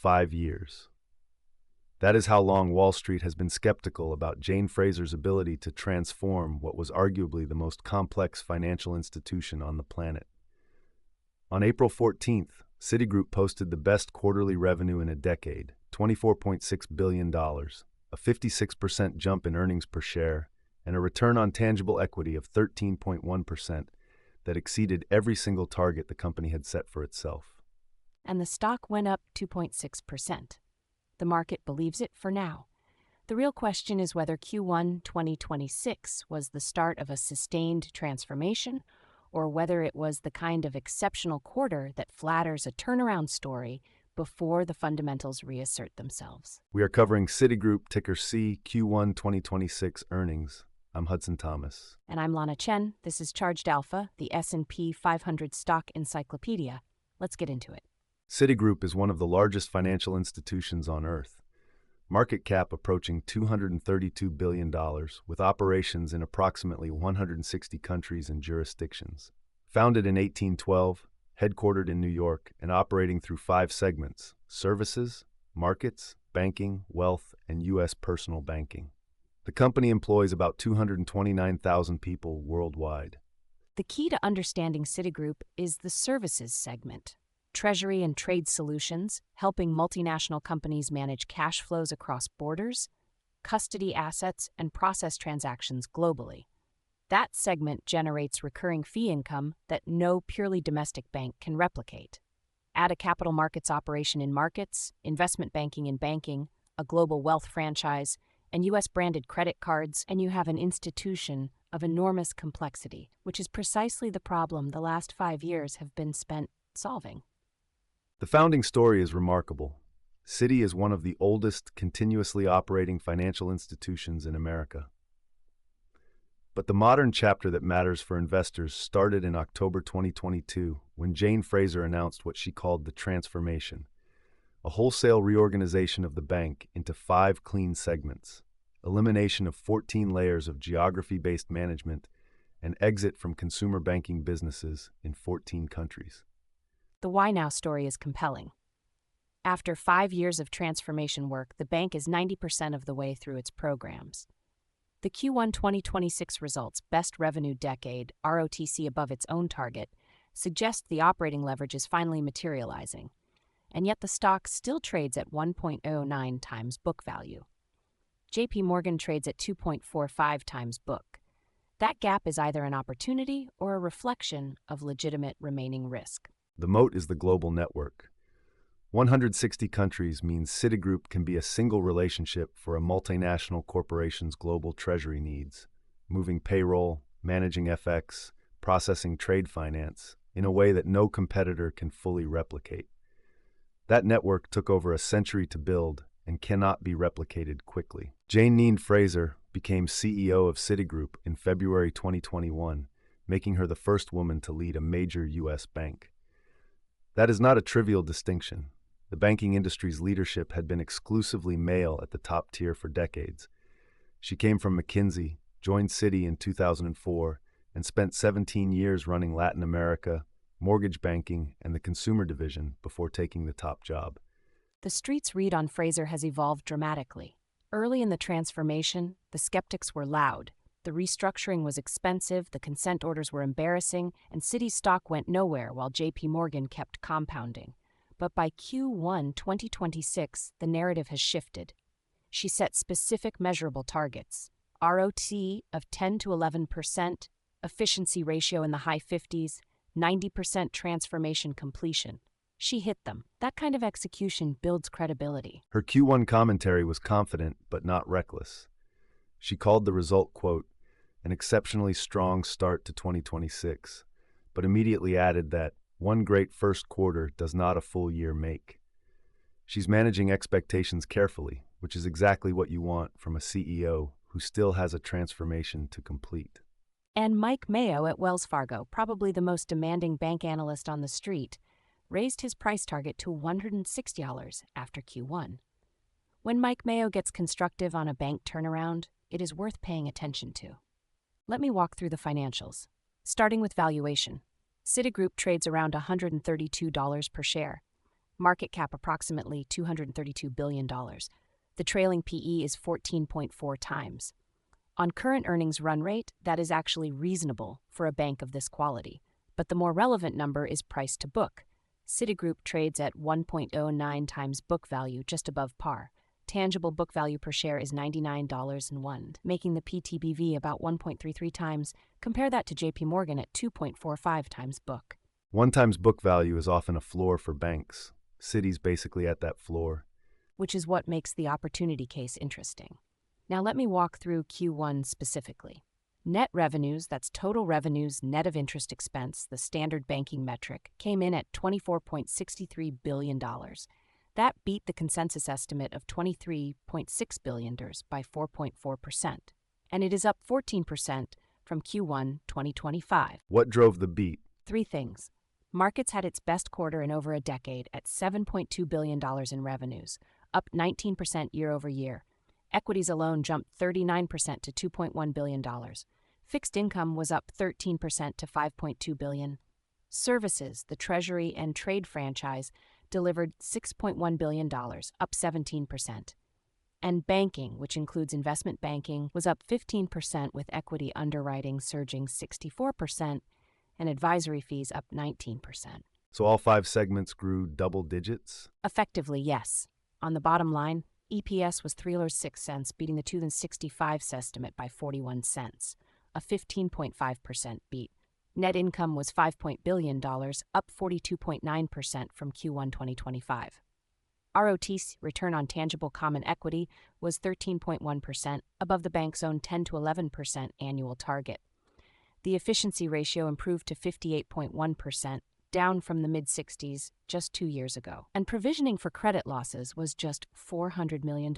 5 years. That is how long Wall Street has been skeptical about Jane Fraser's ability to transform what was arguably the most complex financial institution on the planet. On April 14th, Citigroup posted the best quarterly revenue in a decade, $24.6 billion, a 56% jump in earnings per share, and a return on tangible equity of 13.1% that exceeded every single target the company had set for itself. And the stock went up 2.6%. The market believes it for now. The real question is whether Q1 2026 was the start of a sustained transformation, or whether it was the kind of exceptional quarter that flatters a turnaround story before the fundamentals reassert themselves. We are covering Citigroup, ticker C, Q1 2026 earnings. I'm Hudson Thomas. And I'm Lana Chen. This is Charged Alpha, the S&P 500 stock encyclopedia. Let's get into it. Citigroup is one of the largest financial institutions on Earth. Market cap approaching $232 billion, with operations in approximately 160 countries and jurisdictions. Founded in 1812, headquartered in New York, and operating through 5 segments: services, markets, banking, wealth, and U.S. personal banking. The company employs about 229,000 people worldwide. The key to understanding Citigroup is the services segment. Treasury and trade solutions, helping multinational companies manage cash flows across borders, custody assets, and process transactions globally. That segment generates recurring fee income that no purely domestic bank can replicate. Add a capital markets operation in markets, investment banking in banking, a global wealth franchise, and U.S.-branded credit cards, and you have an institution of enormous complexity, which is precisely the problem the last 5 years have been spent solving. The founding story is remarkable. Citi is one of the oldest continuously operating financial institutions in America. But the modern chapter that matters for investors started in October 2022 when Jane Fraser announced what she called the transformation, a wholesale reorganization of the bank into 5 clean segments, elimination of 14 layers of geography-based management, and exit from consumer banking businesses in 14 countries. The why now story is compelling. After 5 years of transformation work, the bank is 90% of the way through its programs. The Q1 2026 results, best revenue decade, ROTC above its own target, suggest the operating leverage is finally materializing. And yet the stock still trades at 1.09 times book value. JP Morgan trades at 2.45 times book. That gap is either an opportunity or a reflection of legitimate remaining risk. The moat is the global network. 160 countries means Citigroup can be a single relationship for a multinational corporation's global treasury needs, moving payroll, managing FX, processing trade finance, in a way that no competitor can fully replicate. That network took over a century to build and cannot be replicated quickly. Jane Fraser became CEO of Citigroup in February 2021, making her the first woman to lead a major U.S. bank. That is not a trivial distinction. The banking industry's leadership had been exclusively male at the top tier for decades. She came from McKinsey, joined Citi in 2004, and spent 17 years running Latin America, mortgage banking, and the consumer division before taking the top job. The street's read on Fraser has evolved dramatically. Early in the transformation, the skeptics were loud. The restructuring was expensive, the consent orders were embarrassing, and Citi's stock went nowhere while JP Morgan kept compounding. But by Q1 2026, the narrative has shifted. She set specific measurable targets: ROT of 10 to 11%, efficiency ratio in the high 50s, 90% transformation completion. She hit them. That kind of execution builds credibility. Her Q1 commentary was confident but not reckless. She called the result, quote, an exceptionally strong start to 2026, but immediately added that one great first quarter does not a full year make. She's managing expectations carefully, which is exactly what you want from a CEO who still has a transformation to complete. And Mike Mayo at Wells Fargo, probably the most demanding bank analyst on the street, raised his price target to $160 after Q1. When Mike Mayo gets constructive on a bank turnaround, it is worth paying attention to. Let me walk through the financials. Starting with valuation. Citigroup trades around $132 per share. market cap approximately $232 billion. The trailing PE is 14.4 times. On current earnings run rate, that is actually reasonable for a bank of this quality. But the more relevant number is price to book. Citigroup trades at 1.09 times book value, just above par. Tangible book value per share is $99.01, making the PTBV about 1.33 times. Compare that to JP Morgan at 2.45 times book. 1 times book value is often a floor for banks. Citi's basically at that floor. Which is what makes the opportunity case interesting. Now let me walk through Q1 specifically. Net revenues, that's total revenues net of interest expense, the standard banking metric, came in at $24.63 billion. That beat the consensus estimate of $23.6 billion by 4.4%, and it is up 14% from Q1 2025. What drove the beat? 3 things. Markets had its best quarter in over a decade at $7.2 billion in revenues, up 19% year over year. Equities alone jumped 39% to $2.1 billion. Fixed income was up 13% to $5.2 billion. Services, the Treasury and Trade franchise, delivered $6.1 billion, up 17%. And banking, which includes investment banking, was up 15% with equity underwriting surging 64% and advisory fees up 19%. So all 5 segments grew double digits? Effectively, yes. On the bottom line, EPS was $3.06, beating the 2065 estimate by 41 cents, a 15.5% beat. Net income was $5 billion, up 42.9% from Q1 2025. ROTCE, return on tangible common equity, was 13.1%, above the bank's own 10 to 11% annual target. The efficiency ratio improved to 58.1%, down from the mid-60s just 2 years ago. And provisioning for credit losses was just $400 million,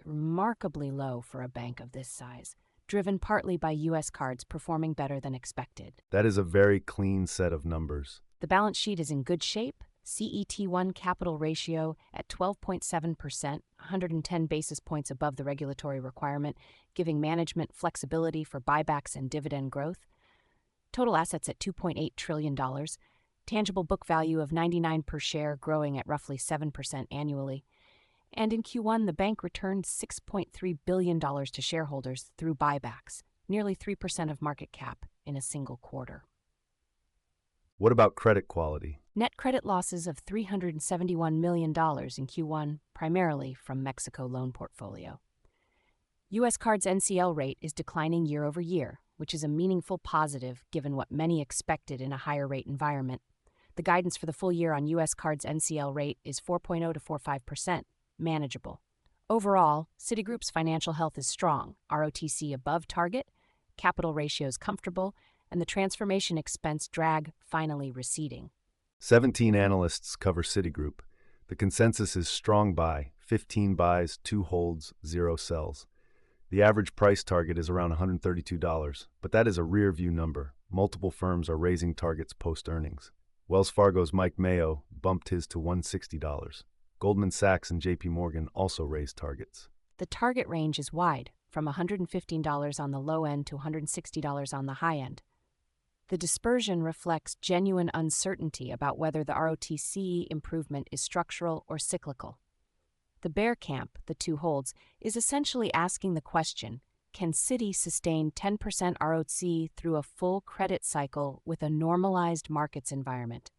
remarkably low for a bank of this size, driven partly by U.S. cards performing better than expected. That is a very clean set of numbers. The balance sheet is in good shape. CET1 capital ratio at 12.7%, 110 basis points above the regulatory requirement, giving management flexibility for buybacks and dividend growth. Total assets at $2.8 trillion. Tangible book value of $99 per share, growing at roughly 7% annually. And in Q1, the bank returned $6.3 billion to shareholders through buybacks, nearly 3% of market cap in a single quarter. What about credit quality? Net credit losses of $371 million in Q1, primarily from Mexico loan portfolio. U.S. Card's NCL rate is declining year over year, which is a meaningful positive given what many expected in a higher rate environment. The guidance for the full year on U.S. Card's NCL rate is 4.0 to 4.5%, manageable. Overall, Citigroup's financial health is strong, ROTCE above target, capital ratios comfortable, and the transformation expense drag finally receding. 17 analysts cover Citigroup. The consensus is strong buy, 15 buys, 2 holds, 0 sells. The average price target is around $132, but that is a rear-view number. Multiple firms are raising targets post-earnings. Wells Fargo's Mike Mayo bumped his to $160. Goldman Sachs and JP Morgan also raised targets. The target range is wide, from $115 on the low end to $160 on the high end. The dispersion reflects genuine uncertainty about whether the ROTCE improvement is structural or cyclical. The bear camp, the 2 holds, is essentially asking the question, can Citi sustain 10% ROTCE through a full credit cycle with a normalized markets environment?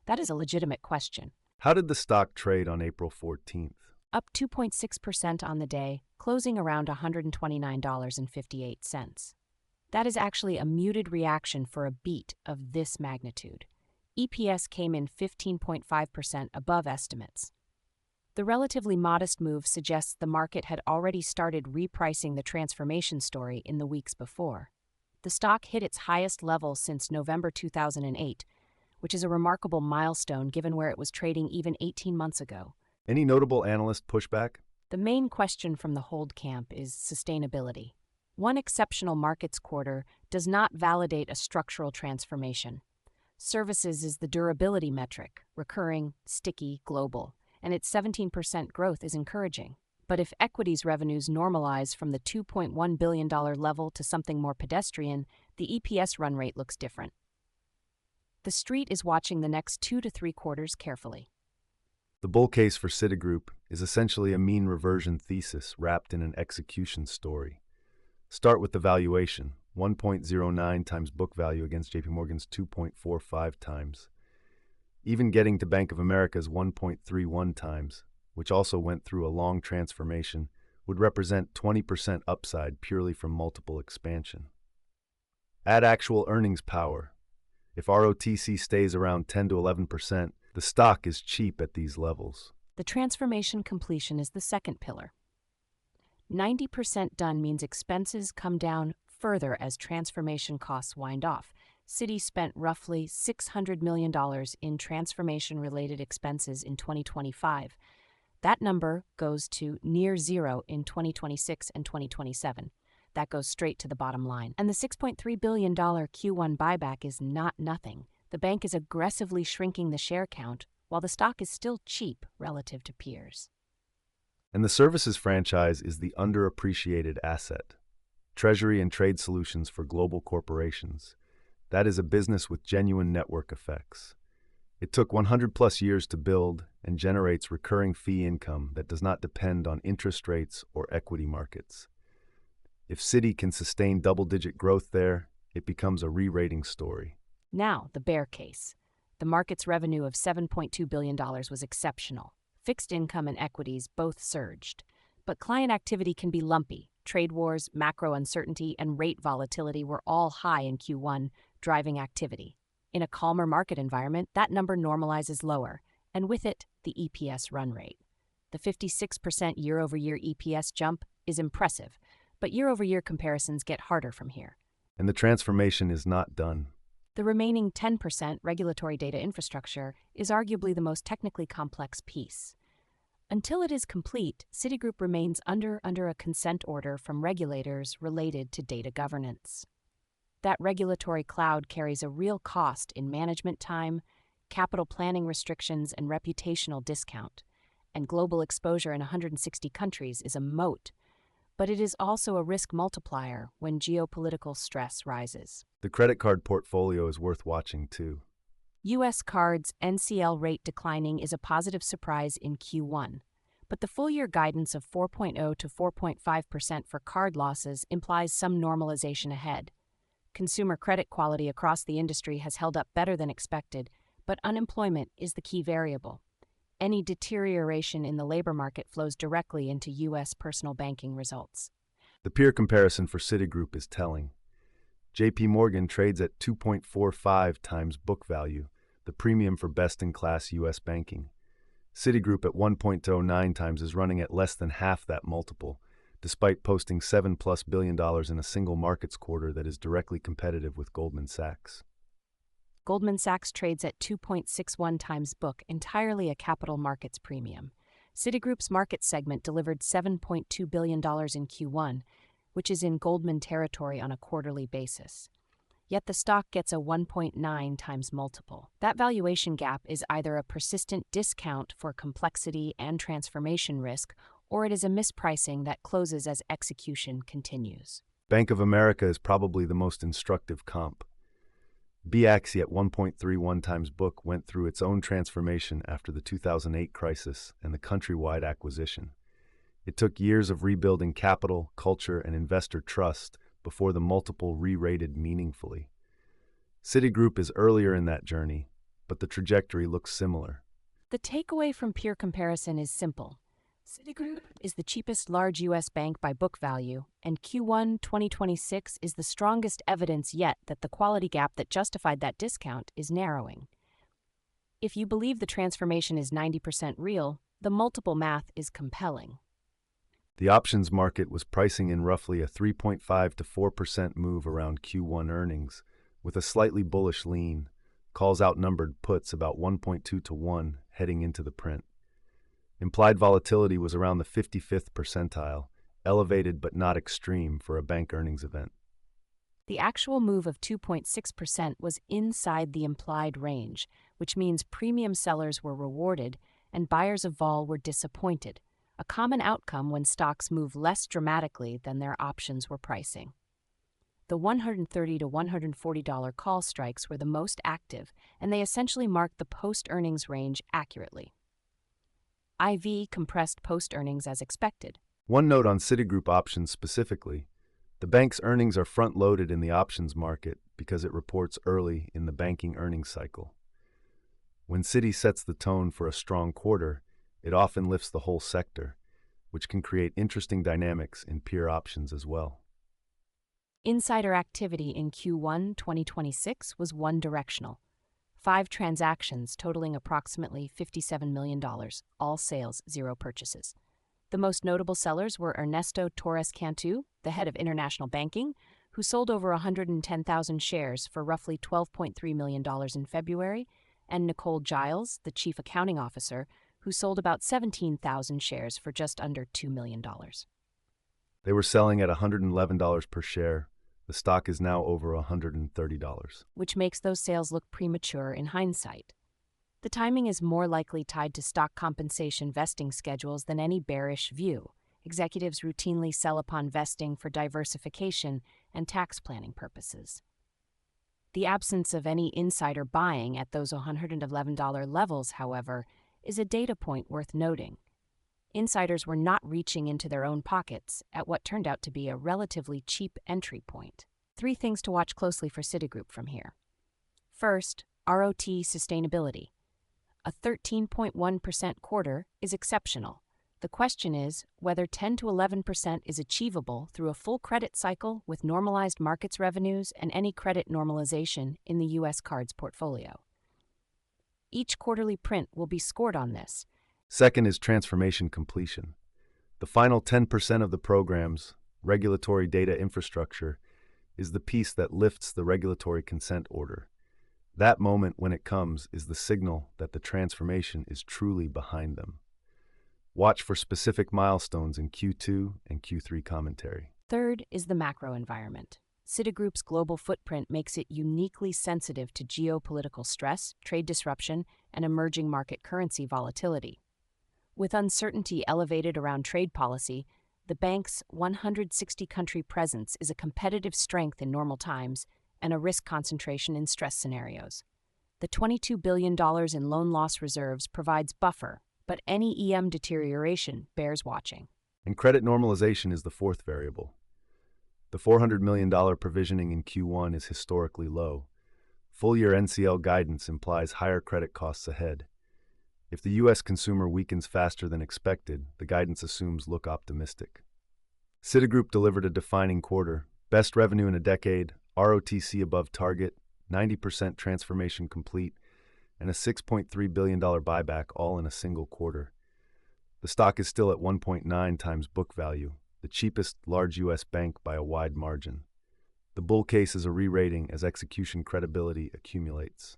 That is a legitimate question. How did the stock trade on April 14th? Up 2.6% on the day, closing around $129.58. That is actually a muted reaction for a beat of this magnitude. EPS came in 15.5% above estimates. The relatively modest move suggests the market had already started repricing the transformation story in the weeks before. The stock hit its highest level since November 2008, which is a remarkable milestone given where it was trading even 18 months ago. Any notable analyst pushback? The main question from the hold camp is sustainability. One exceptional markets quarter does not validate a structural transformation. Services is the durability metric, recurring, sticky, global, and its 17% growth is encouraging. But if equities revenues normalize from the $2.1 billion level to something more pedestrian, the EPS run rate looks different. The street is watching the next 2 to 3 quarters carefully. The bull case for Citigroup is essentially a mean reversion thesis wrapped in an execution story. Start with the valuation, 1.09 times book value against JP Morgan's 2.45 times. Even getting to Bank of America's 1.31 times, which also went through a long transformation, would represent 20% upside purely from multiple expansion. Add actual earnings power. If ROTC stays around 10 to 11%, the stock is cheap at these levels. The transformation completion is the second pillar. 90% done means expenses come down further as transformation costs wind off. Citi spent roughly $600 million in transformation-related expenses in 2025. That number goes to near zero in 2026 and 2027. That goes straight to the bottom line. And the $6.3 billion Q1 buyback is not nothing. The bank is aggressively shrinking the share count, while the stock is still cheap relative to peers. And the services franchise is the underappreciated asset. Treasury and trade solutions for global corporations. That is a business with genuine network effects. It took 100+ years to build and generates recurring fee income that does not depend on interest rates or equity markets. If Citi can sustain double-digit growth there, it becomes a re-rating story. Now, the bear case. The market's revenue of $7.2 billion was exceptional. Fixed income and equities both surged. But client activity can be lumpy. Trade wars, macro uncertainty, and rate volatility were all high in Q1, driving activity. In a calmer market environment, that number normalizes lower, and with it, the EPS run rate. The 56% year-over-year EPS jump is impressive, but year-over-year comparisons get harder from here. And the transformation is not done. The remaining 10% regulatory data infrastructure is arguably the most technically complex piece. Until it is complete, Citigroup remains under a consent order from regulators related to data governance. That regulatory cloud carries a real cost in management time, capital planning restrictions, and reputational discount. And global exposure in 160 countries is a moat, but it is also a risk multiplier when geopolitical stress rises. The credit card portfolio is worth watching too. U.S. cards NCL rate declining is a positive surprise in Q1, but the full-year guidance of 4.0 to 4.5% for card losses implies some normalization ahead. Consumer credit quality across the industry has held up better than expected, but unemployment is the key variable. Any deterioration in the labor market flows directly into U.S. personal banking results. The peer comparison for Citigroup is telling. JP Morgan trades at 2.45 times book value, the premium for best-in-class U.S. banking. Citigroup at 1.09 times is running at less than half that multiple, despite posting $7+ billion in a single markets quarter that is directly competitive with Goldman Sachs. Goldman Sachs trades at 2.61 times book, entirely a capital markets premium. Citigroup's market segment delivered $7.2 billion in Q1, which is in Goldman territory on a quarterly basis. Yet the stock gets a 1.9 times multiple. That valuation gap is either a persistent discount for complexity and transformation risk, or it is a mispricing that closes as execution continues. Bank of America is probably the most instructive comp. BAXI at 1.31 times book went through its own transformation after the 2008 crisis and the countrywide acquisition. It took years of rebuilding capital, culture, and investor trust before the multiple re-rated meaningfully. Citigroup is earlier in that journey, but the trajectory looks similar. The takeaway from peer comparison is simple. Citigroup is the cheapest large U.S. bank by book value, and Q1 2026 is the strongest evidence yet that the quality gap that justified that discount is narrowing. If you believe the transformation is 90% real, the multiple math is compelling. The options market was pricing in roughly a 3.5 to 4% move around Q1 earnings, with a slightly bullish lean. Calls outnumbered puts about 1.2 to 1 heading into the print. Implied volatility was around the 55th percentile, elevated but not extreme for a bank earnings event. The actual move of 2.6% was inside the implied range, which means premium sellers were rewarded and buyers of vol were disappointed, a common outcome when stocks move less dramatically than their options were pricing. The $130 to $140 call strikes were the most active, and they essentially marked the post-earnings range accurately. IV compressed post-earnings as expected. One note on Citigroup options specifically. The bank's earnings are front-loaded in the options market because it reports early in the banking earnings cycle. When Citi sets the tone for a strong quarter, it often lifts the whole sector, which can create interesting dynamics in peer options as well. Insider activity in Q1 2026 was one-directional. 5 transactions totaling approximately $57 million, all sales, 0 purchases. The most notable sellers were Ernesto Torres Cantu, the head of international banking, who sold over 110,000 shares for roughly $12.3 million in February, and Nicole Giles, the chief accounting officer, who sold about 17,000 shares for just under $2 million. They were selling at $111 per share. The stock is now over $130. Which makes those sales look premature in hindsight. The timing is more likely tied to stock compensation vesting schedules than any bearish view. Executives routinely sell upon vesting for diversification and tax planning purposes. The absence of any insider buying at those $111 levels, however, is a data point worth noting. Insiders were not reaching into their own pockets at what turned out to be a relatively cheap entry point. 3 things to watch closely for Citigroup from here. First, ROT sustainability. A 13.1% quarter is exceptional. The question is whether 10 to 11% is achievable through a full credit cycle with normalized markets revenues and any credit normalization in the U.S. cards portfolio. Each quarterly print will be scored on this. Second is transformation completion. The final 10% of the program's regulatory data infrastructure is the piece that lifts the regulatory consent order. That moment when it comes is the signal that the transformation is truly behind them. Watch for specific milestones in Q2 and Q3 commentary. Third is the macro environment. Citigroup's global footprint makes it uniquely sensitive to geopolitical stress, trade disruption, and emerging market currency volatility. With uncertainty elevated around trade policy, the bank's 160-country presence is a competitive strength in normal times and a risk concentration in stress scenarios. The $22 billion in loan loss reserves provides buffer, but any EM deterioration bears watching. And credit normalization is the fourth variable. The $400 million provisioning in Q1 is historically low. Full-year NCL guidance implies higher credit costs ahead. If the U.S. consumer weakens faster than expected, the guidance assumes look optimistic. Citigroup delivered a defining quarter, best revenue in a decade, ROTC above target, 90% transformation complete, and a $6.3 billion buyback all in a single quarter. The stock is still at 1.9 times book value, the cheapest large U.S. bank by a wide margin. The bull case is a re-rating as execution credibility accumulates.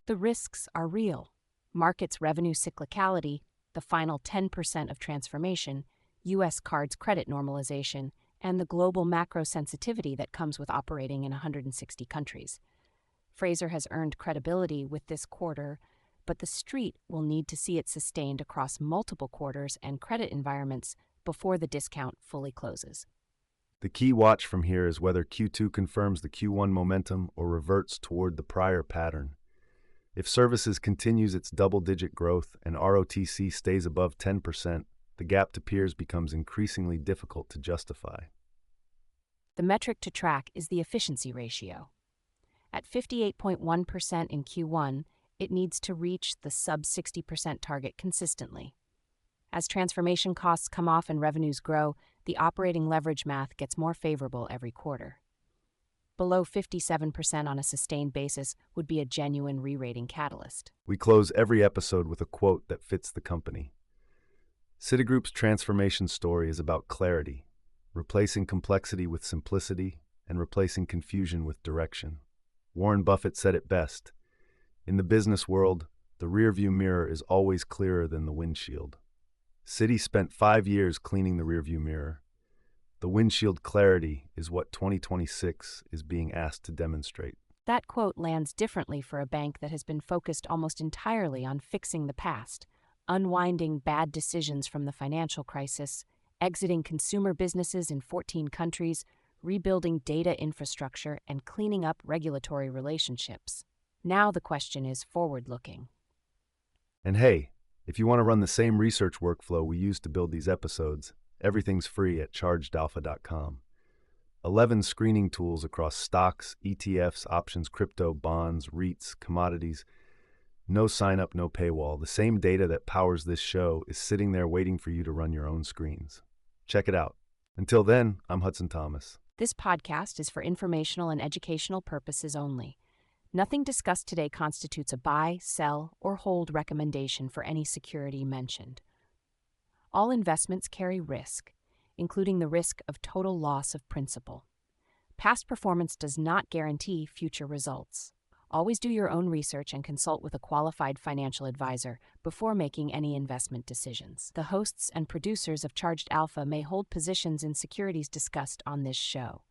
The risks are real. Markets revenue cyclicality, the final 10% of transformation, U.S. cards credit normalization, and the global macro sensitivity that comes with operating in 160 countries. Fraser has earned credibility with this quarter, but the street will need to see it sustained across multiple quarters and credit environments before the discount fully closes. The key watch from here is whether Q2 confirms the Q1 momentum or reverts toward the prior pattern. If services continues its double-digit growth and ROTC stays above 10%, the gap to peers becomes increasingly difficult to justify. The metric to track is the efficiency ratio. At 58.1% in Q1, it needs to reach the sub-60% target consistently. As transformation costs come off and revenues grow, the operating leverage math gets more favorable every quarter. Below 57% on a sustained basis would be a genuine re-rating catalyst. We close every episode with a quote that fits the company. Citigroup's transformation story is about clarity, replacing complexity with simplicity, and replacing confusion with direction. Warren Buffett said it best. In the business world, the rearview mirror is always clearer than the windshield. Citi spent 5 years cleaning the rearview mirror. The windshield clarity is what 2026 is being asked to demonstrate. That quote lands differently for a bank that has been focused almost entirely on fixing the past, unwinding bad decisions from the financial crisis, exiting consumer businesses in 14 countries, rebuilding data infrastructure, and cleaning up regulatory relationships. Now the question is forward-looking. And hey, If you want to run the same research workflow we use to build these episodes, everything's free at chargedalpha.com. 11 screening tools across stocks, ETFs, options, crypto, bonds, REITs, commodities. No sign up, no paywall. The same data that powers this show is sitting there waiting for you to run your own screens. Check it out. Until then, I'm Hudson Thomas. This podcast is for informational and educational purposes only. Nothing discussed today constitutes a buy, sell, or hold recommendation for any security mentioned. All investments carry risk, including the risk of total loss of principal. Past performance does not guarantee future results. Always do your own research and consult with a qualified financial advisor before making any investment decisions. The hosts and producers of Charged Alpha may hold positions in securities discussed on this show.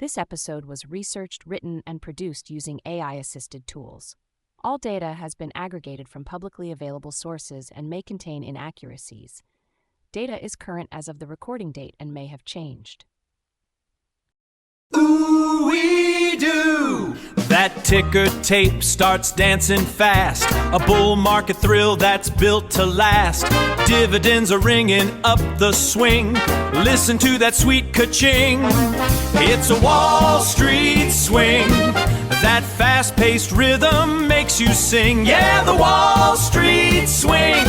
This episode was researched, written, and produced using AI-assisted tools. All data has been aggregated from publicly available sources and may contain inaccuracies. Data is current as of the recording date and may have changed. Ooh-wee-doo! That ticker tape starts dancing fast. A bull market thrill that's built to last. Dividends are ringing up the swing. Listen to that sweet ka-ching. It's a Wall Street swing. That fast-paced rhythm makes you sing. Yeah, the Wall Street swing.